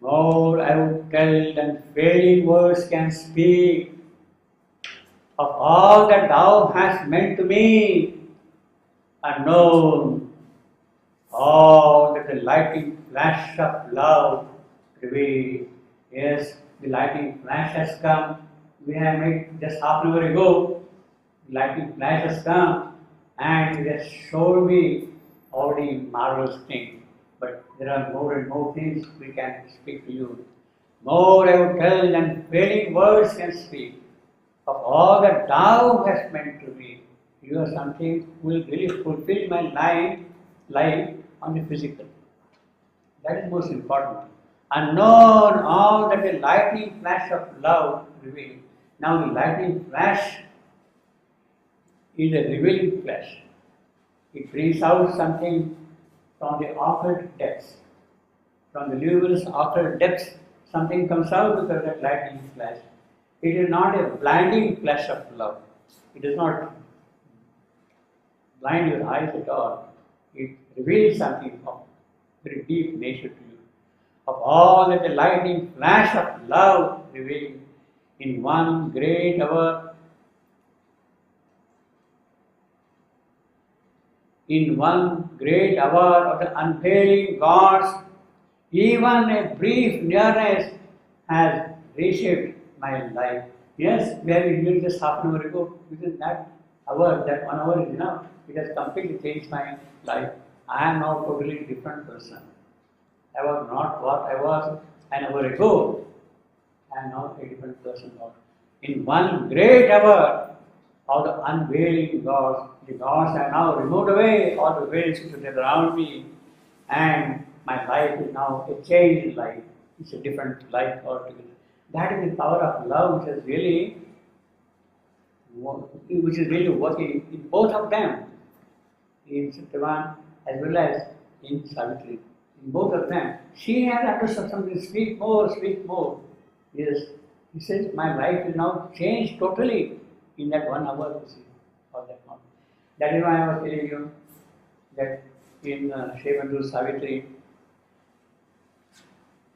More I would tell than failing words can speak of all that thou hast meant to me, unknown, all that the lightning flash of love revealed. Yes, the lightning flash has come. We have made just half an hour ago. The lightning flash has come and it has shown me already marvelous things. But there are more and more things we can speak to you. More I would tell than failing words can speak of all that thou hast meant to me. You are something who will really fulfill my life on the physical. That is most important. Unknown all that the lightning flash of love revealed. Now the lightning flash is a revealing flash. It brings out something from the occult depths. From the luminous occult depths, something comes out because of that lightning flash. It is not a blinding flash of love. It does not blind your eyes at all. It reveals something of very deep nature to you. Of all that the lightning flash of love revealing in one great hour, of the unfailing gods, even a brief nearness has reshaped my life. Yes, we have been just half an hour ago. Within that hour, that 1 hour is enough. It has completely changed my life. I am now a totally different person. I was not what I was an hour ago. I am now a different person now. In one great hour of the unveiling gods, the gods are now removed away, all the veils which were around me, and my life is now a changed life. It's a different life altogether. That is the power of love which is really working in both of them, in Satyavan as well as in Savitri. In both of them, she has understood something. Speak more, speak more. Yes, he says, my life is now changed totally in that 1 hour. You see, or that month. That is why I was telling you that in Shrevandu Savitri,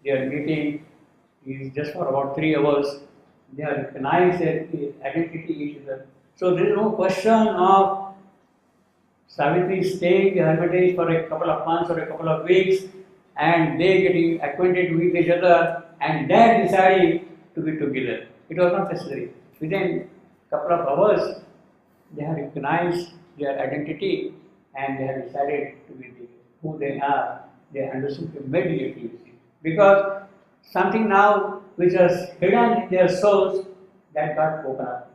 their meeting is just for about 3 hours. They have recognized their identity each other. So there is no question of Savitri staying in the hermitage for a couple of months or a couple of weeks and they getting acquainted with each other and then deciding to be together. It was not necessary. Within a couple of hours, they have recognized their identity and they have decided to be who they are. They understood immediately. Because something now which was hidden in their souls that got opened up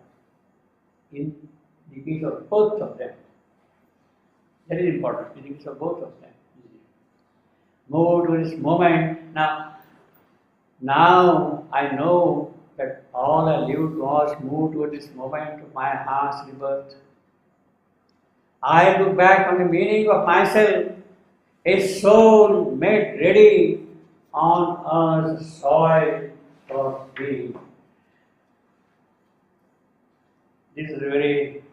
in the case of both of them. That is important in the case of both of them. Move to this moment. Now I know that all I lived was moved to this moment of my heart's rebirth. I look back on the meaning of myself, a soul made ready on earth's soil for being. This is a very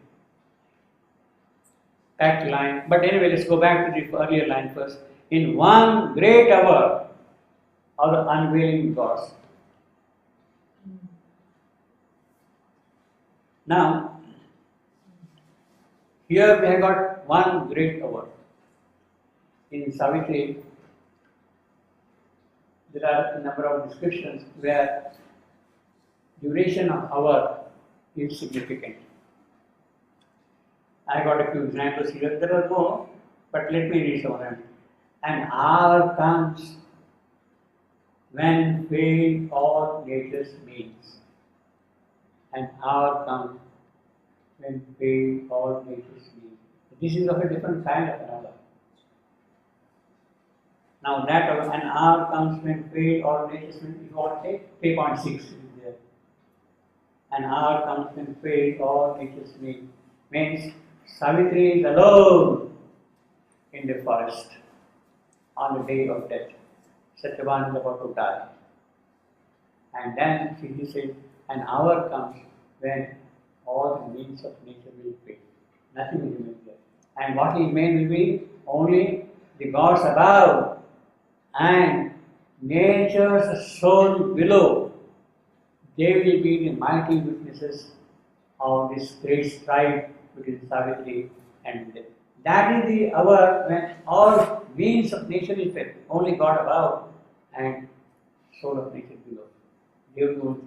packed line, but anyway, let's go back to the earlier line first. In one great hour of the unveiling gods. Now, here we have got one great hour. In Savitri, there are a number of descriptions where duration of hour is significant. I got a few examples here. There are more, but let me read some of them. An hour comes when faith all nature's means. An hour comes when faith all nature's means. This is of a different kind of an hour. Now that an hour comes when faith all nature's means. If you want to take 3.6 is there. An hour comes when faith all nature's means. Means Savitri is alone in the forest on the day of death. Satyavan is about to die. And then she said, an hour comes when all the means of nature will fail. Nothing will remain there. And what will remain will be only the gods above and nature's soul below, they will be the mighty witnesses of this great strife between Savitri and Death. That is the hour when all means of nature is felt, only God above and soul of nature below. They will go.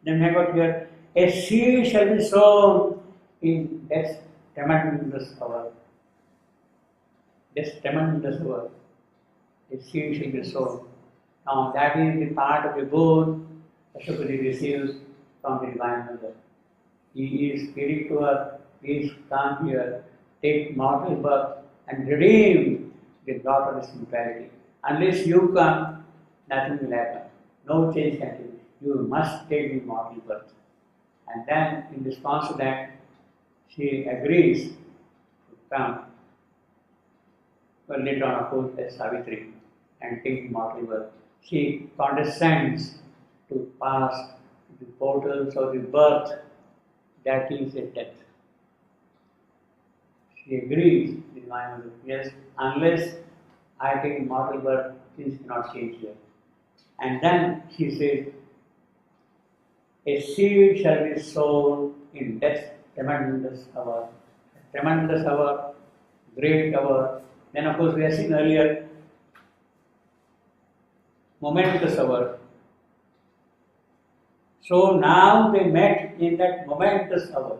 Then I got here, a seed shall be sown in death's tremendous hour. This tremendous hour, a seed shall be sown. Now that is the part of the boon Ashokari receives from the Divine Mother. He is speaking to her, please come here, take mortal birth and redeem the daughter of immortality. Unless you come, nothing will happen. No change can be. You must take the mortal birth. And then in response to that, she agrees to come. Well, later on, of course, as Savitri and take mortal birth. She condescends to pass the portals of the birth, that is a death. She agrees with my mother, yes, unless I take mortal birth, things cannot change here. And then she says, a seed shall be sown in death's tremendous hour. Tremendous hour, great hour. Then of course we have seen earlier, momentous hour. So now they met in that momentous hour.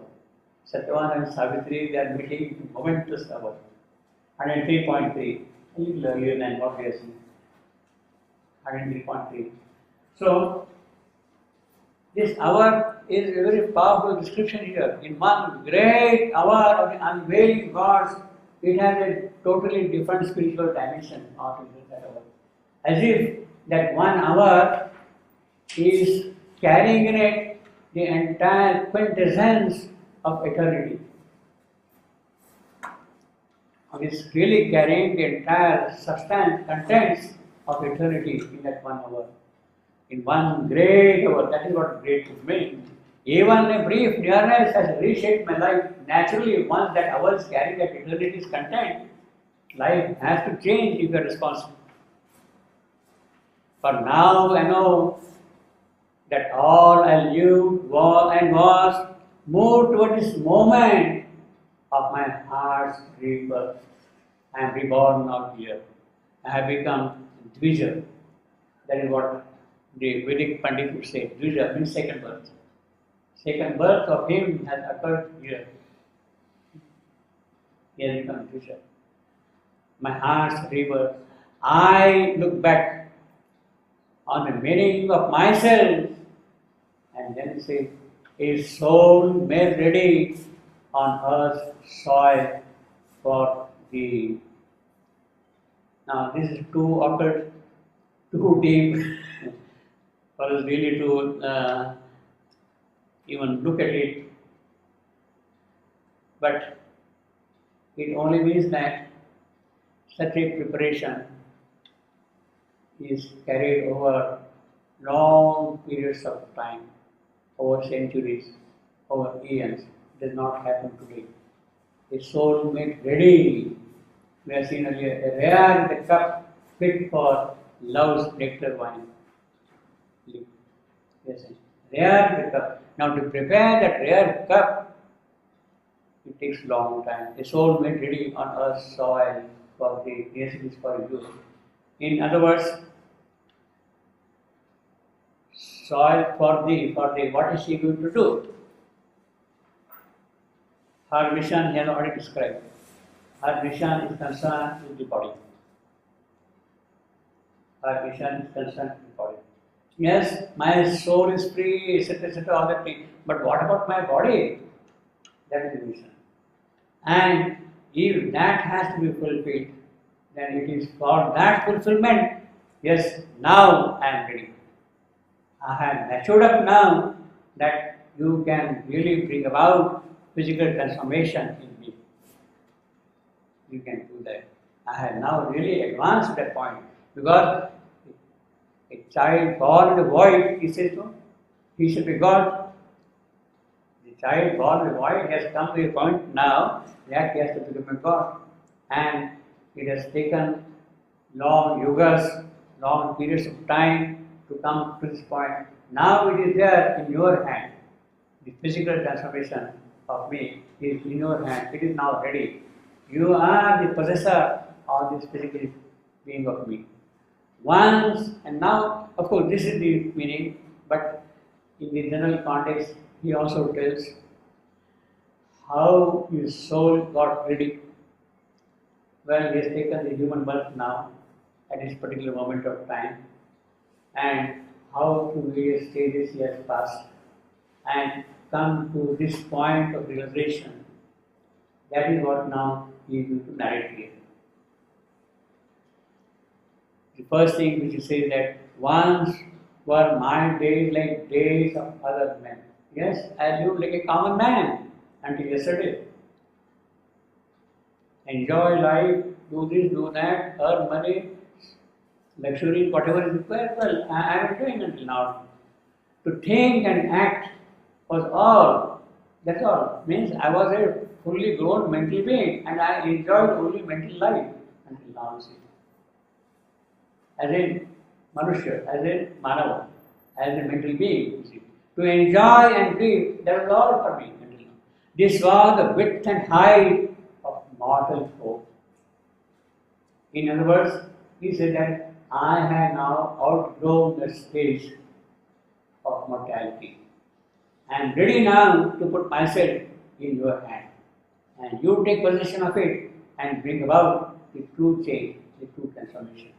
Satyavan and Savitri, they are meeting in momentous hour. 103.3, a little earlier than what we have seen. 103.3. So this hour is a very powerful description here. In one great hour of the unveiling gods, it has a totally different spiritual dimension of that hour. As if that 1 hour is carrying in it the entire quintessence of eternity. It is really carrying the entire substance, contents of eternity in that 1 hour. In one great hour, that is what great would mean. Even a brief nearness has reshaped my life. Naturally, once that hour is carrying that eternity's content, life has to change if you are responsible. For now I know that all I lived was moved toward this moment of my heart's rebirth. I am reborn out here. I have become Dvija. That is what the Vedic Pandit would say. Dvija means second birth. Second birth of him has occurred here. He has become Dvija. My heart's rebirth. I look back on the meaning of myself and then say, a soul made ready on earth's soil for thee. Now this is too occult, too deep for us really to even look at it. But it only means that such a preparation is carried over long periods of time, over centuries, over eons. It does not happen today. A soul made ready, we have seen earlier, a rare the cup fit for love's nectar wine. Yes, rare the cup. Now to prepare that rare cup, it takes long time. A soul made ready on earth's soil for the yes, it is for use. In other words, soil for thee, what is she going to do? Her mission he has already described. Her mission is concerned with the body. Her mission is concerned with the body. Yes, my soul is free, etc., all that thing. But what about my body? That is the mission. And if that has to be fulfilled, then it is for that fulfillment. Yes, now I am ready. I have matured up now that you can really bring about physical transformation in me. You can do that. I have now really advanced to that point because a child born in the void, he says so, he should be God. The child born in the void has come to a point now that he has to become a God. And it has taken long yugas, long periods of time to come to this point. Now it is there in your hand. The physical transformation of me is in your hand. It is now ready. You are the possessor of this physical being of me. Once and now, of course, this is the meaning, but in the general context, he also tells how his soul got ready. Well, he has taken the human birth now at this particular moment of time, and how through various stages he has passed and come to this point of realization. That is what now he is going to narrate here. The first thing which he says that once were my days like days of other men. Yes, I lived like a common man until yesterday. Enjoy life, do this, do that, earn money, luxury, whatever is required. Well, I am doing until now. To think and act was all. That's all. Means I was a fully grown mental being and I enjoyed only mental life until now. See. As a Manushya, as a Manava, as a mental being. See. To enjoy and live, that was all for me until now. This was the width and height of mortal hope. In other words, he said that I have now outgrown the stage of mortality. I am ready now to put myself in your hand. And you take possession of it and bring about the true change, the true transformation.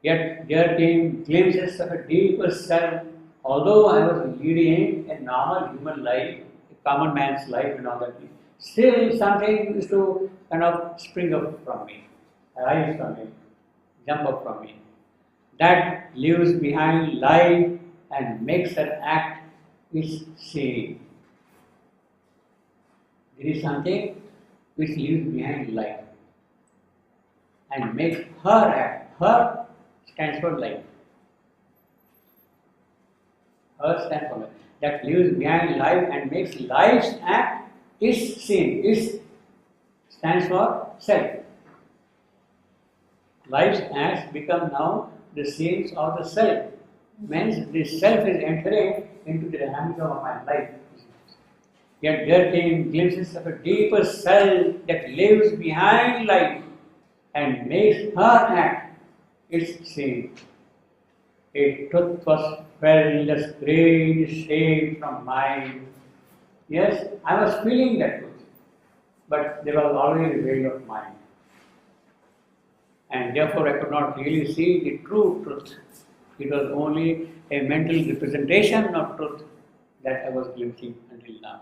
Yet there came glimpses of a deeper self, although I was leading a normal human life, a common man's life and all that. Still something used to kind of spring up from me, arise from me, jump up from me. That leaves behind life and makes her act is seeing. There is something which leaves behind life and makes her act. Her stands for life. Her stands for life. That leaves behind life and makes life's act is seen. Is stands for self. Life's acts become now the scenes of the self. Means the self is entering into the dynamic of my life. Yet there came glimpses of a deeper self that lives behind life and makes her act its scene. A truth was felt as great shade from mine. Yes, I was feeling that truth, but there was always a veil of mine. And therefore I could not really see the true truth. It was only a mental representation of truth that I was glimpsing until now.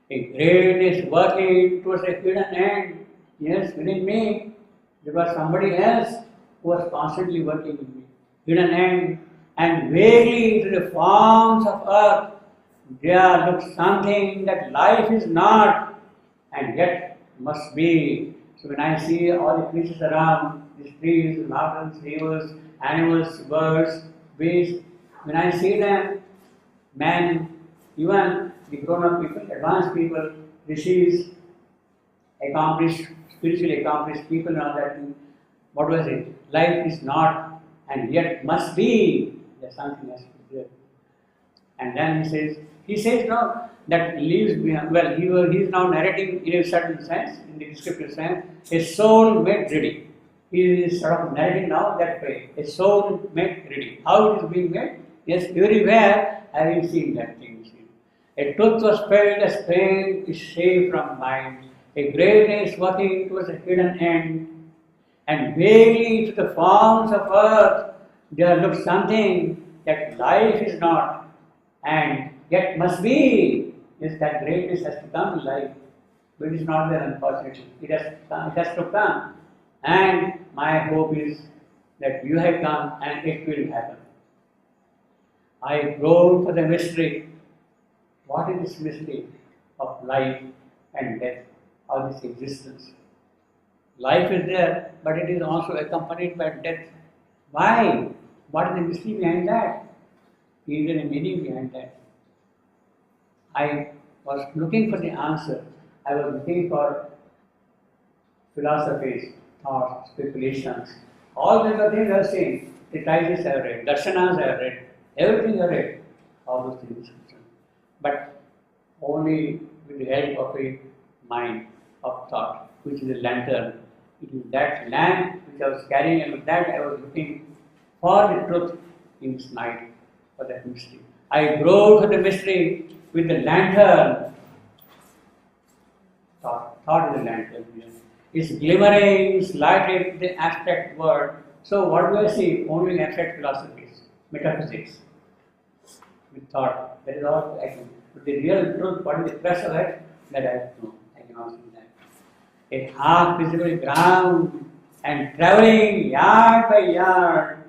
A greatness working towards a hidden end. Yes, within me, there was somebody else who was constantly working with me. Hidden end and vaguely into the forms of earth, there looks something that life is not and yet must be. So when I see all the creatures around, these trees, mountains, rivers, animals, birds, beasts, when I see them, man, even the grown-up people, advanced people, rishis, accomplished, spiritually accomplished people and all that thing, what was it? Life is not and yet must be. There's something else there. And then he says no, that leaves behind, well, he is now narrating in a certain sense, in the descriptive sense, a soul made ready. He is sort of narrating now that way, a soul made ready. How it is being made? Yes, everywhere I have seen that thing. A truth was felt as pain is saved from mind. A greatness working towards a hidden end. And vaguely into the forms of earth, there looks something that life is not and yet must be. Yes, that greatness has to come in life. But it is not there, unfortunately. It has to come. And my hope is that you have come and it will happen. I groan for the mystery. What is this mystery of life and death, of this existence? Life is there, but it is also accompanied by death. Why? What is the mystery behind that? Is there a meaning behind that? I was looking for the answer. I was looking for philosophies, thoughts, speculations. All kinds of things I was saying. treatises I have read, darshanas I have read, everything I have read, all those things. But only with the help of a mind of thought, which is a lantern. It is that lamp which I was carrying, and with that I was looking for the truth in this night, for that mystery. I groped for the mystery with the lantern. Thought is a lantern. It's glimmering, it's lighted, the abstract world. So what do I see? Only abstract philosophies, metaphysics, with thought. That is all I can. But the real truth, what is the crux of it? That I don't know. I cannot see that. A half visible ground and traveling yard by yard,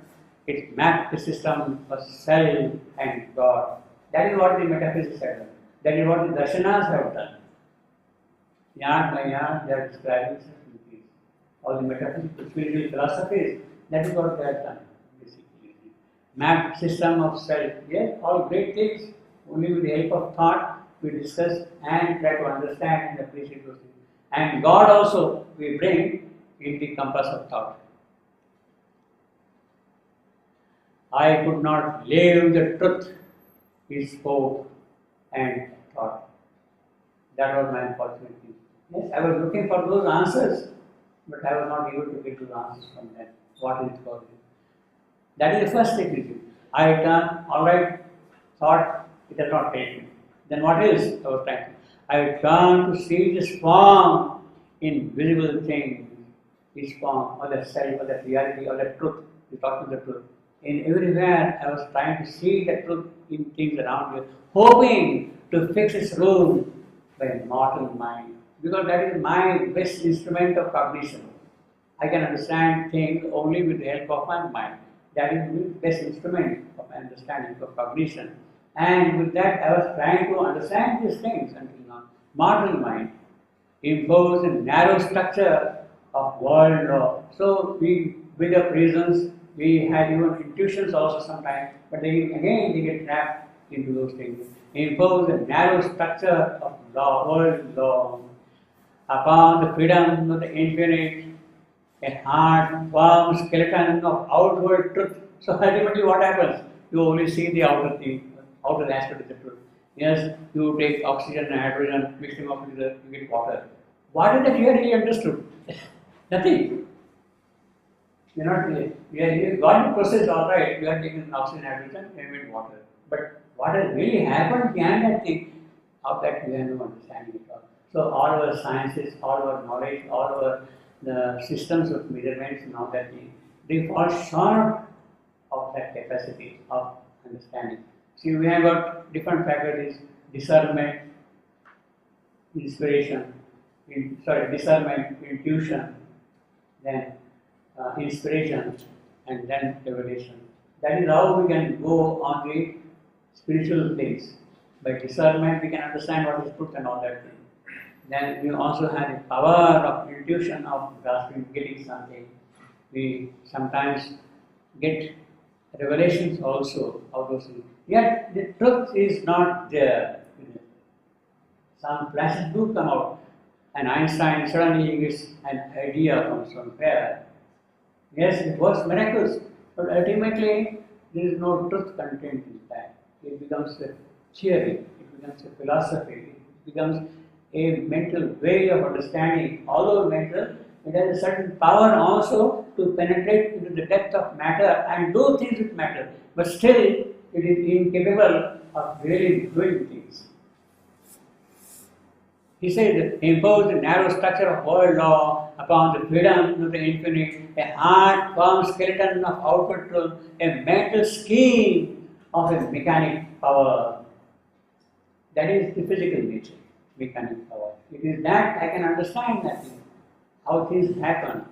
it mapped the system of self and God. That is what the metaphysics have done. That is what the darshanas have done. Yard by yard, they are describing certain things. All the metaphysical, spiritual philosophies, that is what they have done, basically. Map system of self. Yes, all great things. Only with the help of thought, we discuss and try to understand and appreciate those things. And God also we bring in the compass of thought. I could not live the truth, he spoke and thought. That was my unfortunate thing. Yes, I was looking for those answers, but I was not able to get those answers from them. What is God? That is the first technique. I done, alright, thought, it has not helped me. Then what is our time? I turned to see this form in visible things, this form, or the self, or the reality, or the truth. We talk to the truth. In everywhere, I was trying to see the truth in things around me, hoping to fix its room by mortal mind. Because that is my best instrument of cognition. I can understand things only with the help of my mind. That is the best instrument of understanding, of cognition. And with that, I was trying to understand these things until now. Mortal mind imposed a narrow structure of world law. So we build up reasons, we had even intuitions also sometimes, but they, again they get trapped into those things. Impose a narrow structure of law, world law, upon the freedom of the infinite, a hard, firm skeleton of outward truth. So ultimately what happens? You only see the outer thing, outer aspect of the truth. Yes, you take oxygen and hydrogen, mix them up together, you get water. What is that you really understood? Nothing. You're not really, you got the process all right, you are taking oxygen, hydrogen, and made water. But what has really happened behind that thing, of that we have no understanding at all. So all our sciences, all our knowledge, all our the systems of measurements and all that thing, they fall short of that capacity of understanding. See, we have got different faculties: discernment, inspiration, discernment, intuition, then inspiration, and then revelation. That is how we can go on the spiritual things. By discernment, we can understand what is truth and all that thing. Then we also have the power of intuition of grasping, getting something. We sometimes get revelations also of those things. Yet the truth is not there. Some flashes do come out, and Einstein suddenly gets an idea from somewhere. Yes, it works miracles, but ultimately there is no truth content in that. It becomes a theory, it becomes a philosophy, it becomes a mental way of understanding. Although mental, it has a certain power also to penetrate into the depth of matter and do things with matter, but still it is incapable of really doing things. He said, impose a narrow structure of world law upon the freedom of the infinite, a hard, firm skeleton of outward truth, a mental scheme of a mechanic power. That is the physical nature, mechanic power. It is that I can understand that thing, how things happen.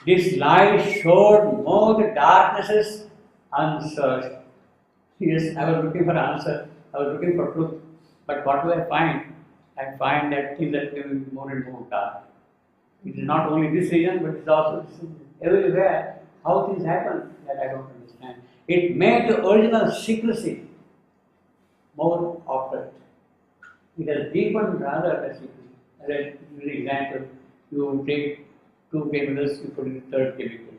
This light showed more the darknesses unsearched. Yes, I was looking for answer, I was looking for truth, but what do I find? I find that things are becoming more and more dark. It is not only this region, but it is also everywhere. How things happen that I don't understand. It made the original secrecy more obvious. It has deepened rather the secrecy. As I give an example, you take two chemicals, you put in the third chemical.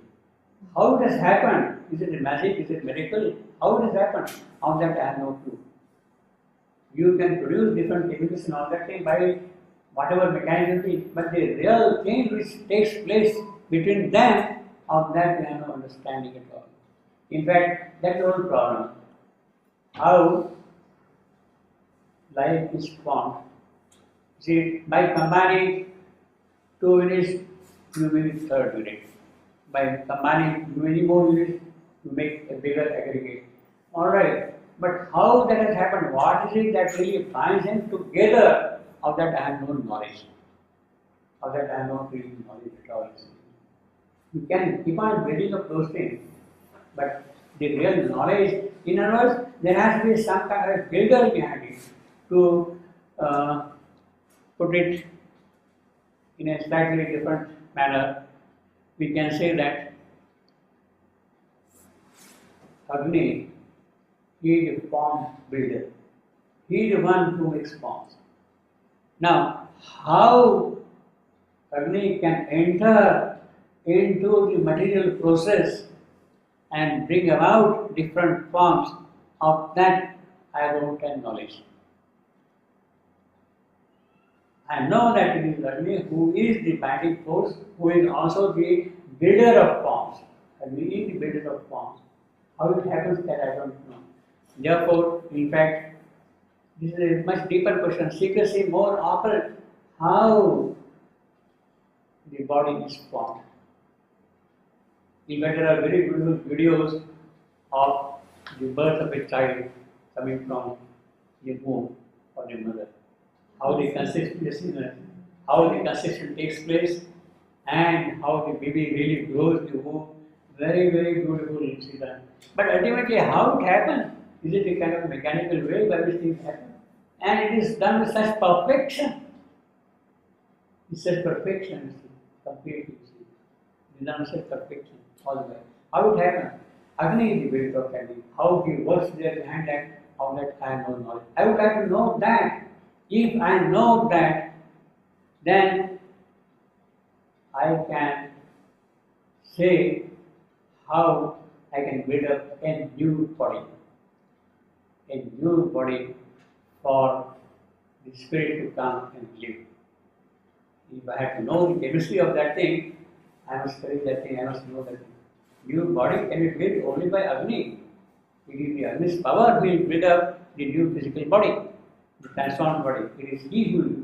How it has happened? Is it a magic? Is it miracle? How it has happened? On that I have no clue. You can produce different chemicals and all that thing by whatever mechanism it is, but the real change which takes place between them, of that we have no understanding at all. In fact, that's the whole problem. How life is formed. See, by combining two units, you make a third unit. By combining many more units, you make a bigger aggregate. Alright, but how that has happened, what is it that really binds them together, of that I have no knowledge. Of that I have no really knowledge at all. You can keep on building up those things, but the real knowledge, in other words, there has to be some kind of builder behind it to put it in a slightly different manner. We can say that Agni is the form builder. He is the one who makes forms. Now, how Agni can enter into the material process and bring about different forms, of that I don't have knowledge. I know that it is Agni who is the binding force, who is also the builder of forms. Agni is the builder of forms. How it happens, that I don't know. Therefore, in fact, this is a much deeper question. Secrecy more often, how the body is formed. In fact, there are very beautiful videos of the birth of a child coming from the womb of the mother. How the conception takes place, and how the baby really grows the womb. Very, very beautiful incident. But ultimately, how it happens? Is it a kind of mechanical way by which things happen? And it is done with such perfection. It's such perfection, completely. It is done with such perfection all the way. How it happens? Agni is the builder of Agni. How he works there behind that, how that I have no knowledge. I would like to know that. If I know that, then I can say how I can build up a new body for the spirit to come and live. If I have to know the chemistry of that thing, I must study that thing, I must know that thing. New body can be built only by Agni. It is the Agni's power who will build up the new physical body, the transformed body. It is he who will.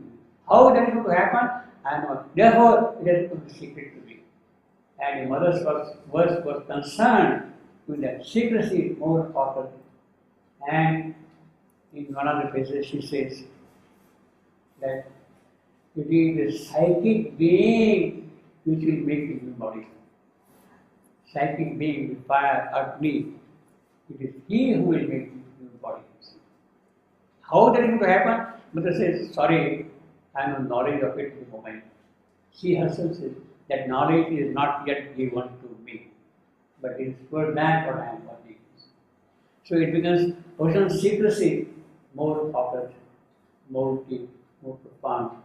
How that is going to happen, I am not. Therefore, it is going to be secret to me. And the mother's words was concerned with that secrecy more important. And in one of the places she says that it is the psychic being which will make the new body. Psychic being, the fire, Agni, it is he who will make the new body. How that is going to happen? Mother says, sorry, I have no knowledge of it at the moment. She herself says that knowledge is not yet given to me, but it is for that what I am working. So it becomes ocean secrecy more important, more deep, more profound.